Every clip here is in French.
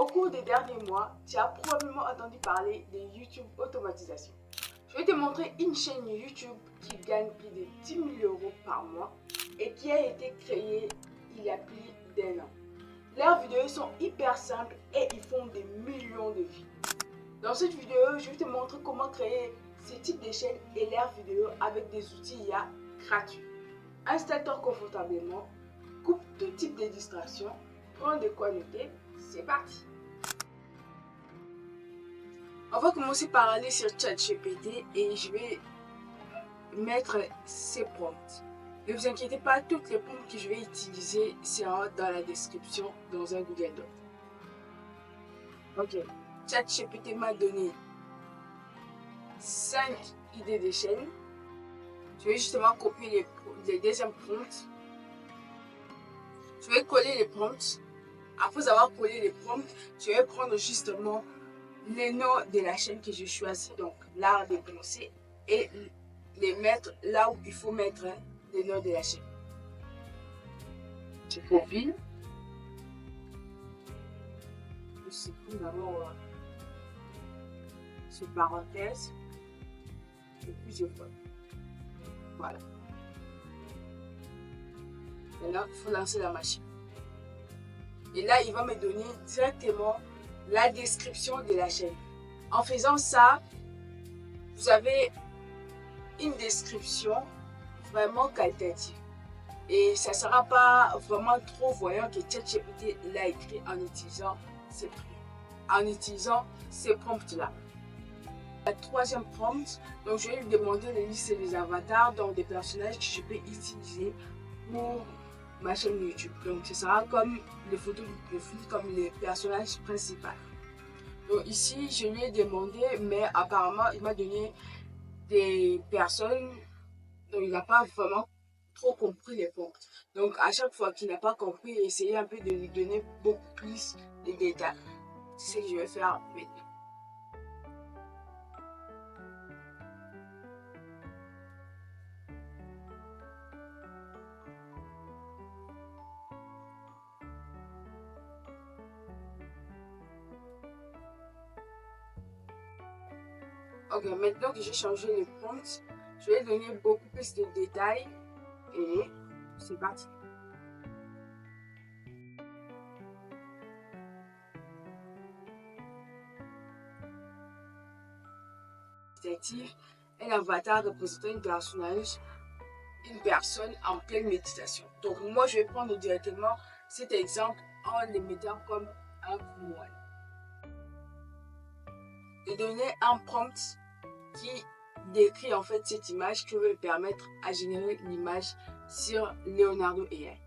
Au cours des derniers mois, tu as probablement entendu parler de YouTube automatisation. Je vais te montrer une chaîne YouTube qui gagne plus de 10 000 € par mois et qui a été créée il y a plus d'1 an. Leurs vidéos sont hyper simples et ils font des millions de vues. Dans cette vidéo, je vais te montrer comment créer ce type de chaîne et leurs vidéos avec des outils IA gratuits. Installe-toi confortablement, coupe tout type de distraction, prends de quoi noter, c'est parti. On va commencer par aller sur ChatGPT et je vais mettre ces prompts. Ne vous inquiétez pas, toutes les prompts que je vais utiliser seront dans la description dans un Google Doc. Ok, ChatGPT m'a donné 5 idées de chaînes. Je vais justement copier les deuxièmes prompts. Je vais coller les prompts. Après avoir collé les prompts, je vais prendre justement les noms de la chaîne que je choisis, donc l'art de penser, et les mettre là où il faut mettre les noms de la chaîne. Je copie. Je supprime d'abord ce parenthèse et puis je colle. Voilà. Maintenant, il faut lancer la machine. Et là, il va me donner directement la description de la chaîne. En faisant ça, vous avez une description vraiment qualitative. Et ça ne sera pas vraiment trop voyant que ChatGPT l'a écrit en utilisant ces prompts-là. La troisième prompt, donc je vais lui demander de lister les avatars, donc des personnages que je peux utiliser pour ma chaîne YouTube. Donc ce sera comme les photos du profil, comme les personnages principaux. Donc ici, je lui ai demandé, mais apparemment, il m'a donné des personnes dont il n'a pas vraiment trop compris les prompts. Donc à chaque fois qu'il n'a pas compris, essayez un peu de lui donner beaucoup plus de détails. C'est ce que je vais faire maintenant. Ok, maintenant que j'ai changé les prompts, je vais donner beaucoup plus de détails et c'est parti. Un avatar représentant une personne en pleine méditation. Donc moi je vais prendre directement cet exemple en le mettant comme un moine. De donner un prompt qui décrit en fait cette image qui va permettre à générer l'image sur Leonardo AI.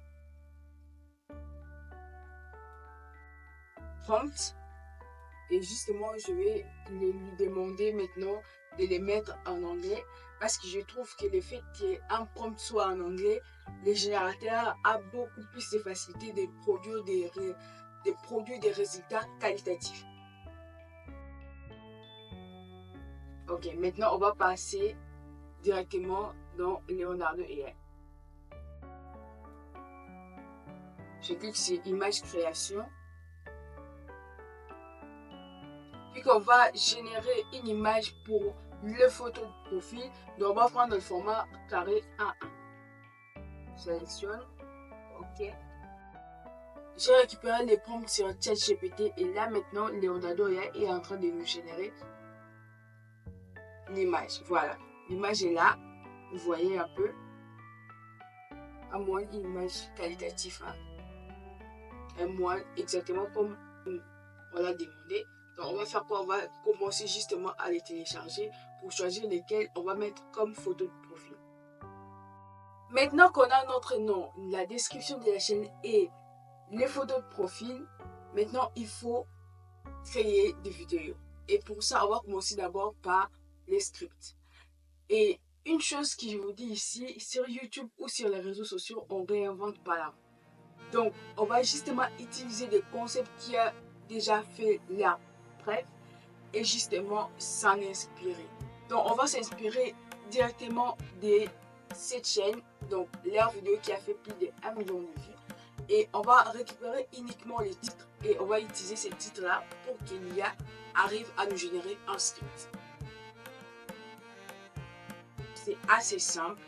Prompt. Et justement, je vais lui demander maintenant de les mettre en anglais parce que je trouve que le fait qu'un prompt soit en anglais, le générateur a beaucoup plus de facilité de produire des résultats qualitatifs. Ok, maintenant on va passer directement dans Leonardo AI. Je clique sur Image création. Puis qu'on va générer une image pour le photo de profil. Donc on va prendre le format carré 1:1. Sélectionne. Ok. J'ai récupéré les prompts sur ChatGPT et là maintenant Leonardo AI est en train de nous générer l'image. Voilà. L'image est là. Vous voyez un peu. À moins une image qualitative. Hein. Un moins exactement comme on l'a demandé. Donc on va faire quoi? On va commencer justement à les télécharger pour choisir lesquels on va mettre comme photo de profil. Maintenant qu'on a notre nom, la description de la chaîne et les photos de profil, maintenant il faut créer des vidéos. Et pour ça, on va commencer d'abord par les scripts. Et une chose que je vous dis ici, sur YouTube ou sur les réseaux sociaux, on ne réinvente pas la roue. Donc, on va justement utiliser des concepts qui a déjà fait la preuve et justement s'en inspirer. Donc, on va s'inspirer directement de cette chaîne, donc leur vidéo qui a fait plus de 1 million de vues. et on va récupérer uniquement les titres et on va utiliser ces titres-là pour que l'IA arrive à nous générer un script. C'est assez simple.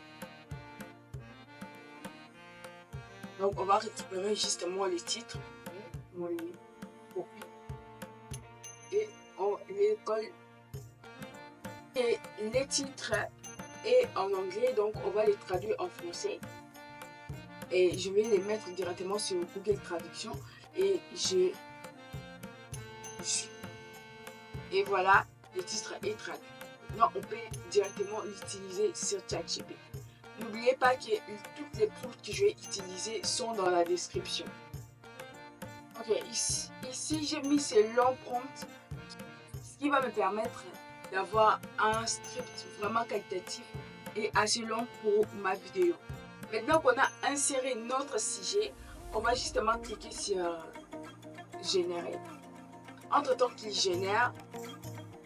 Donc on va récupérer justement les titres, on les copie et on les colle. Et les titres et en anglais, donc on va les traduire en français. Et je vais les mettre directement sur Google Traduction et et voilà, le titre est traduit. Maintenant, on peut directement l'utiliser sur ChatGPT. N'oubliez pas que toutes les prompts que je vais utiliser sont dans la description. Ok, ici j'ai mis ces longs prompts, ce qui va me permettre d'avoir un script vraiment qualitatif et assez long pour ma vidéo. Maintenant qu'on a inséré notre sujet, on va justement cliquer sur générer. Entre temps qu'il génère,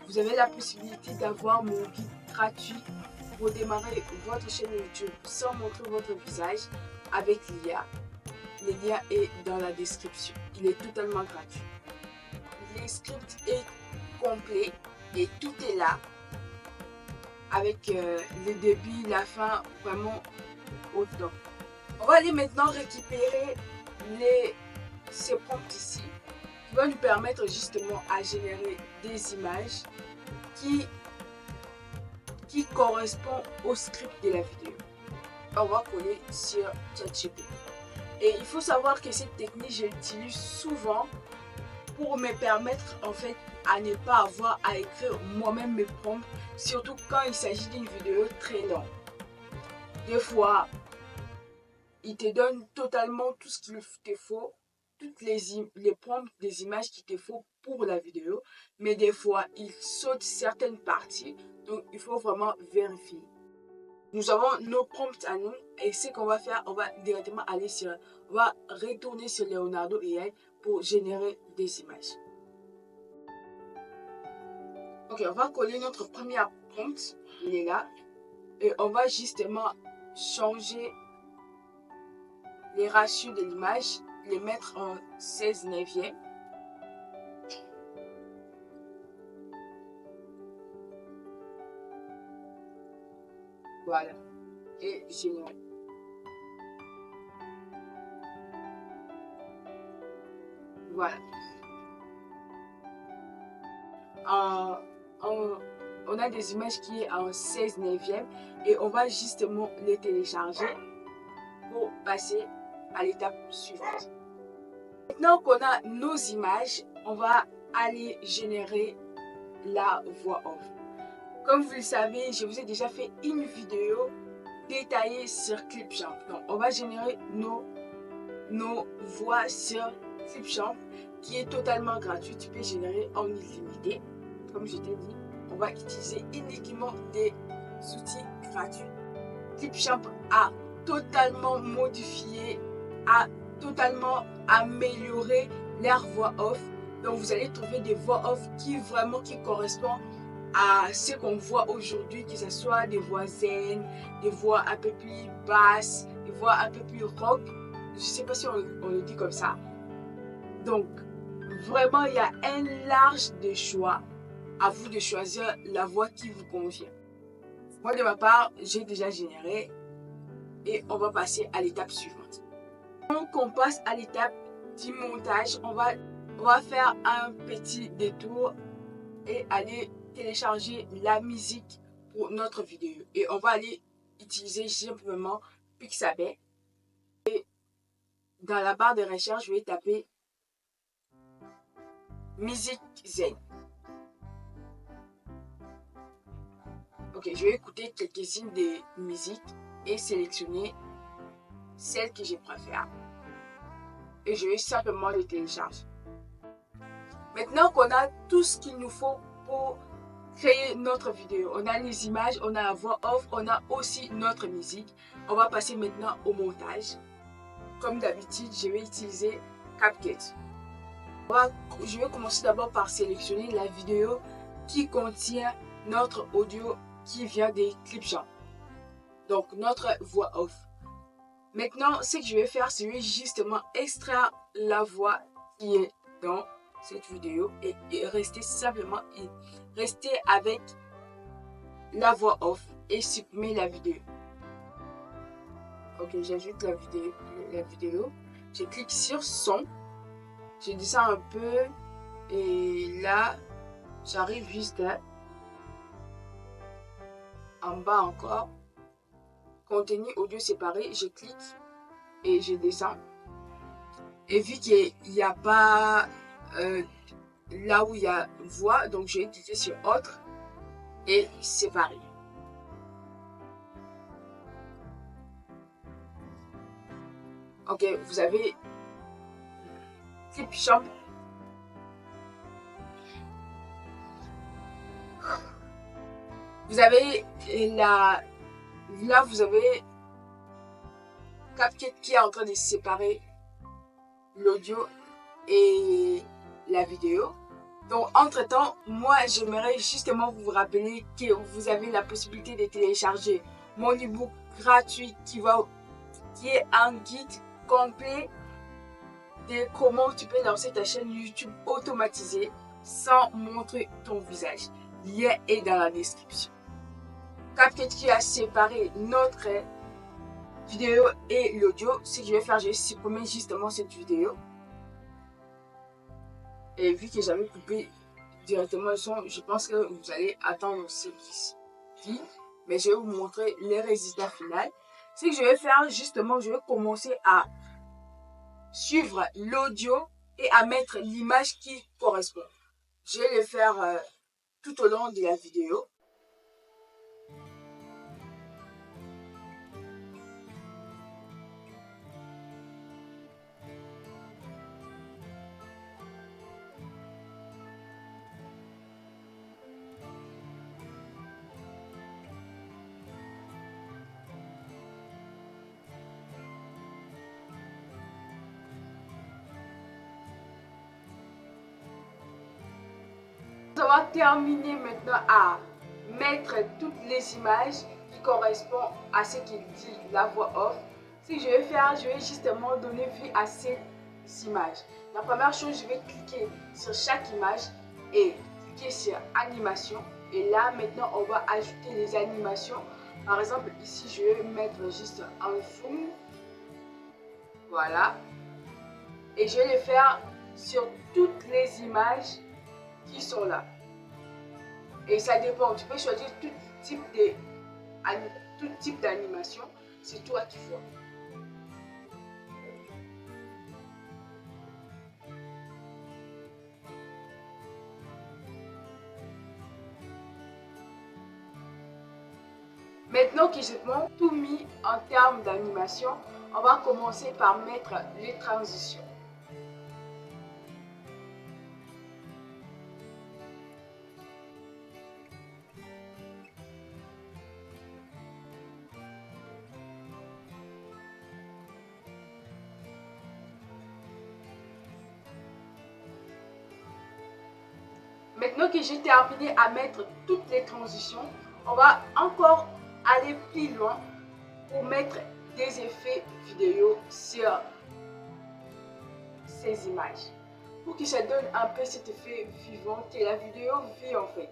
vous avez la possibilité d'avoir mon guide gratuit pour démarrer votre chaîne YouTube sans montrer votre visage avec l'IA. Le lien est dans la description. Il est totalement gratuit. Le script est complet et tout est là avec le début, la fin, vraiment au top. On va aller maintenant récupérer ces prompts ici qui vont nous permettre justement à générer des images qui correspondent au script de la vidéo. On va coller sur ChatGPT. Et il faut savoir que cette technique, je l'utilise souvent pour me permettre en fait à ne pas avoir à écrire moi-même mes prompts, surtout quand il s'agit d'une vidéo très longue. Des fois, il te donne totalement tout ce qu'il te faut, toutes les prompts des images qu'il te faut pour la vidéo, mais des fois, il saute certaines parties, donc il faut vraiment vérifier. Nous avons nos prompts à nous et ce qu'on va faire, on va directement aller on va retourner sur Leonardo AI pour générer des images. Ok, on va coller notre première prompt, il est là, et on va justement changer les ratios de l'image, les mettre en 16/9. Voilà. Et générer. Voilà. On a des images qui est en 16/9 et on va justement les télécharger pour passer à l'étape suivante. Maintenant qu'on a nos images, on va aller générer la voix off. Comme vous le savez, je vous ai déjà fait une vidéo détaillée sur Clipchamp. Donc, on va générer nos voix sur Clipchamp qui est totalement gratuit. Tu peux générer en illimité. Comme je t'ai dit, on va utiliser uniquement des outils gratuits. Clipchamp a totalement modifié, a totalement amélioré leur voix off. Donc vous allez trouver des voix off qui correspondent à ce qu'on voit aujourd'hui, que ce soit des voix zen, des voix un peu plus basses, des voix un peu plus rock. Je ne sais pas si on le dit comme ça. Donc vraiment, il y a un large de choix. À vous de choisir la voix qui vous convient. Moi de ma part, j'ai déjà généré et on va passer à l'étape suivante. Donc on passe à l'étape du montage. On va faire un petit détour et aller télécharger la musique pour notre vidéo. Et on va aller utiliser simplement Pixabay. Et dans la barre de recherche, je vais taper musique zen. Ok, je vais écouter quelques-unes des musiques et sélectionner celles que je préfère. Et je vais simplement les télécharger. Maintenant qu'on a tout ce qu'il nous faut pour créer notre vidéo, on a les images, on a la voix off, on a aussi notre musique. On va passer maintenant au montage. Comme d'habitude, je vais utiliser CapCut. Je vais commencer d'abord par sélectionner la vidéo qui contient notre audio qui vient des Clipchamp. Donc notre voix off. Maintenant, ce que je vais faire, c'est justement extraire la voix qui est dans cette vidéo et rester avec la voix off et supprimer la vidéo. Ok, j'ajoute la vidéo. Je clique sur son. Je descends un peu et là, j'arrive juste en bas encore. Contenu audio séparé, je clique et je descends. Et vu qu'il n'y a pas là où il y a voix, donc je vais cliquer sur autre et séparer. Ok, vous avez Clipchamp. Vous avez là vous avez CapCut qui est en train de séparer l'audio et la vidéo. Donc, entre-temps, moi, j'aimerais justement vous rappeler que vous avez la possibilité de télécharger mon ebook gratuit qui est un guide complet de comment tu peux lancer ta chaîne YouTube automatisée sans montrer ton visage. Le lien est dans la description. CapCut qui a séparé notre vidéo et l'audio. Ce que je vais faire, je vais supprimer justement cette vidéo. Et vu que j'avais coupé directement le son, je pense que vous allez attendre ce qui, mais je vais vous montrer les résultats finaux. Ce que je vais faire justement, je vais commencer à suivre l'audio et à mettre l'image qui correspond. Je vais le faire tout au long de la vidéo. On va terminer maintenant à mettre toutes les images qui correspondent à ce qu'il dit la voix off. Ce que je vais faire, je vais justement donner vie à ces images. La première chose, je vais cliquer sur chaque image et cliquer sur animation. Et là, maintenant, on va ajouter les animations. Par exemple, ici, je vais mettre juste un zoom. Voilà. Et je vais le faire sur toutes les images qui sont là. Et ça dépend, tu peux choisir tout type d'animation, c'est toi qui vois. Maintenant que j'ai tout mis en termes d'animation, on va commencer par mettre les transitions. Maintenant que j'ai terminé à mettre toutes les transitions, on va encore aller plus loin pour mettre des effets vidéo sur ces images. Pour que ça donne un peu cet effet vivant que la vidéo vit en fait.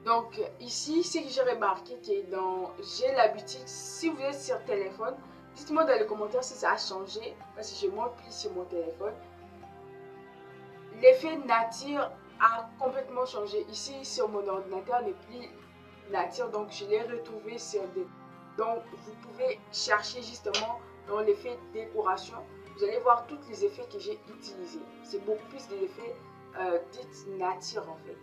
Donc ici, ce que j'ai remarqué que j'ai l'habitude, si vous êtes sur téléphone, dites-moi dans les commentaires si ça a changé, parce que je monte plus sur mon téléphone. L'effet nature a complètement changé. Ici, sur mon ordinateur, n'est plus nature, donc je l'ai retrouvé sur des... Donc vous pouvez chercher justement dans l'effet décoration. Vous allez voir tous les effets que j'ai utilisés. C'est beaucoup plus des effets dits nature en fait.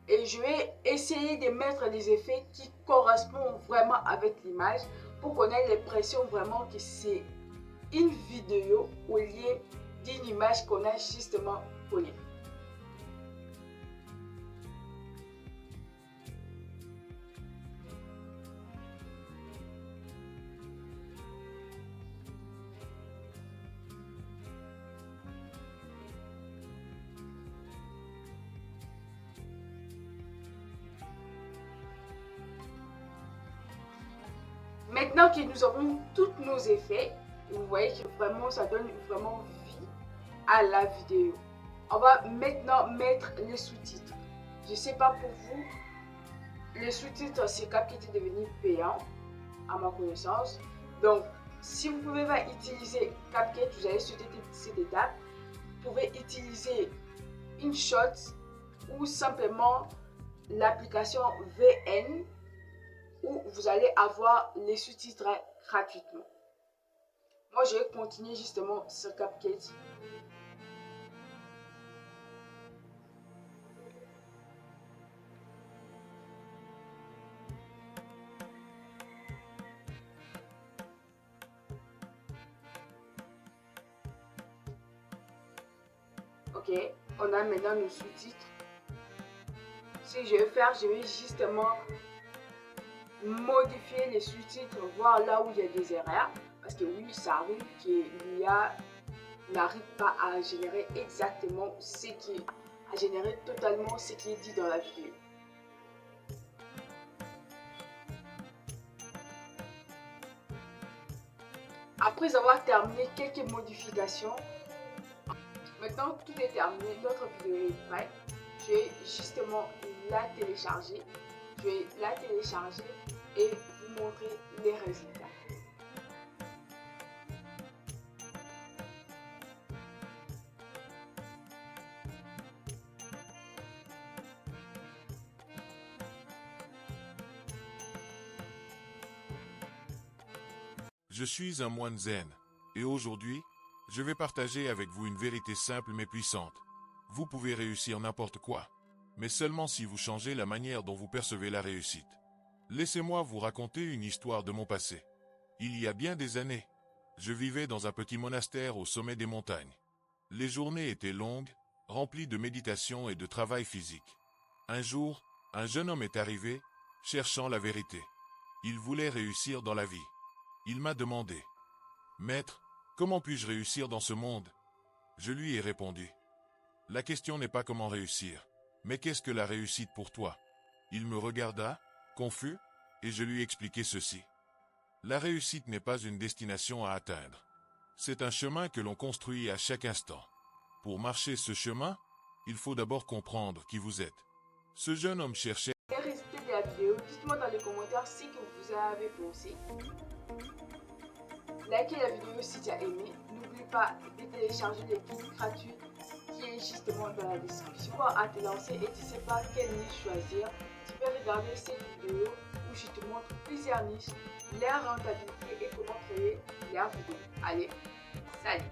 Et je vais essayer de mettre des effets qui correspondent vraiment avec l'image pour qu'on ait l'impression vraiment que c'est une vidéo au lieu d'une image qu'on a justement collée. Maintenant que nous avons tous nos effets, vous voyez que vraiment ça donne vraiment vie à la vidéo. On va maintenant mettre les sous-titres. Je ne sais pas pour vous, les sous-titres c'est CapCut est devenu payant à ma connaissance. Donc si vous ne pouvez pas utiliser CapCut, vous allez sauter cette étape. Vous pouvez utiliser InShot ou simplement l'application VN où vous allez avoir les sous-titres gratuitement. Moi, je vais continuer justement sur CapCut. Ok, on a maintenant nos sous-titres. Ce que je vais faire, je vais justement modifier les sous-titres, voir là où il y a des erreurs. Parce que oui, ça arrive que l'IA n'arrive pas à générer exactement ce qui est, à générer totalement ce qui est dit dans la vidéo. Après avoir terminé quelques modifications, maintenant tout est terminé, notre vidéo est prête. Je vais justement la télécharger. Je vais la télécharger et vous montrer les résultats. Je suis un moine zen, et aujourd'hui, je vais partager avec vous une vérité simple mais puissante. Vous pouvez réussir n'importe quoi, mais seulement si vous changez la manière dont vous percevez la réussite. Laissez-moi vous raconter une histoire de mon passé. Il y a bien des années, je vivais dans un petit monastère au sommet des montagnes. Les journées étaient longues, remplies de méditation et de travail physique. Un jour, un jeune homme est arrivé, cherchant la vérité. Il voulait réussir dans la vie. Il m'a demandé, « Maître, comment puis-je réussir dans ce monde ?» Je lui ai répondu, « La question n'est pas comment réussir, mais qu'est-ce que la réussite pour toi ?» Il me regarda, confus, et je lui expliquai ceci. La réussite n'est pas une destination à atteindre. C'est un chemin que l'on construit à chaque instant. Pour marcher ce chemin, il faut d'abord comprendre qui vous êtes. Ce jeune homme cherchait... Les résultats de la vidéo, dites-moi dans les commentaires ce que vous avez pensé. Likez la vidéo si tu as aimé. N'oublie pas de télécharger les guides gratuits qui est justement dans la description. Pour à te lancer et tu ne sais pas quelle niche choisir, tu peux regarder cette vidéo où je te montre plusieurs niches, leur rentabilité et comment créer leur vidéo. Allez, salut!